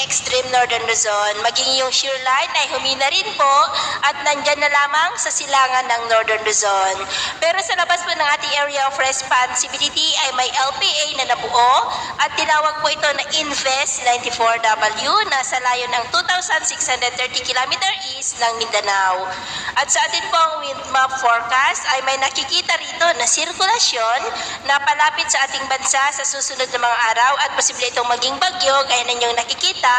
extreme northern Luzon. Maging yung shear line ay humina rin po at nandyan na lamang sa silangan ng northern Luzon. Pero sa labas po ng ating area of responsibility ay may LPA na nabuo at tinawag po ito na Invest 94W na sa layo ng 2,630 km east ng Mindanao. At sa atin pong wind map forecast ay may nakikita rito na sirkulasyon na palapit sa ating bansa sa susunod na mga araw at posible itong maging bagyo gaya na inyong nakikita.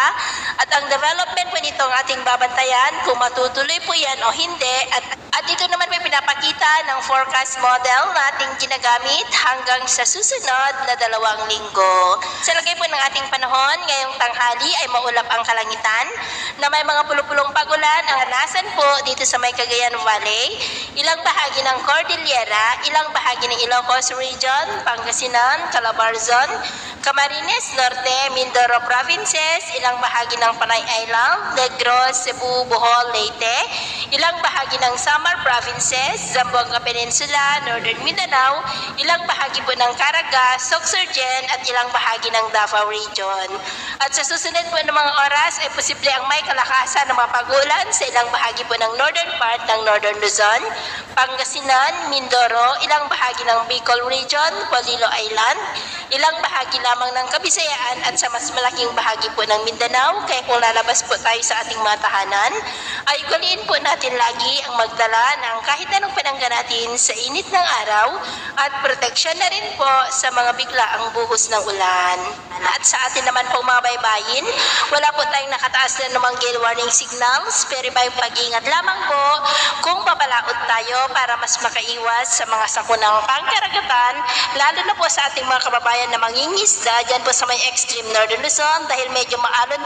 At ang development po nito ang ating babantayan kung matutuloy po yan o hindi. At ito naman may pinapakita ng forecast model na ating ginagamit hanggang sa susunod na 2 linggo. Sa lagay po ng ating panahon, ngayong tanghali ay maulap ang kalangitan na may mga pulupulong pagulan ang nasan po dito sa may Cagayan Valley, ilang bahagi ng Cordillera, ilang bahagi ng Ilocos Region, Pangasinan, Calabarzon, Camarines Norte, Mindoro Provinces, ilang bahagi ng Panay Island, Negros, Cebu, Bohol, Leyte, ilang bahagi ng Samar Provinces, Zamboanga Peninsula, Northern Mindanao, ilang bahagi po ng Caraga, Sorsogon at ilang bahagi ng Davao Region. At sa susunod po ng mga oras ay posible ang may kalakasan ng mga pagulan sa ilang bahagi po ng northern part ng Northern Luzon, Pangasinan, Mindoro, ilang bahagi ng Bicol Region, Polillo Island, ilang bahagi lamang ng Kabisayaan at sa mas malaking bahagi po ng Mindanao. Kaya kung lalabas po tayo sa ating mga tahanan, ay ugaliin po natin lagi ang magdala ng kahit anong panangga natin sa init ng araw at proteksyon na rin po sa mga biglaang buhos ng ulan. At sa atin naman po mga baybayin, wala po tayong nakataas na namang gale warning signals, pero may pag-ingat lamang po kung papalaot tayo para mas makaiwas sa mga sakunang pangkaragatan, lalo na po sa ating mga kababayan na mangingisda dyan po sa may extreme northern Luzon dahil medyo maalon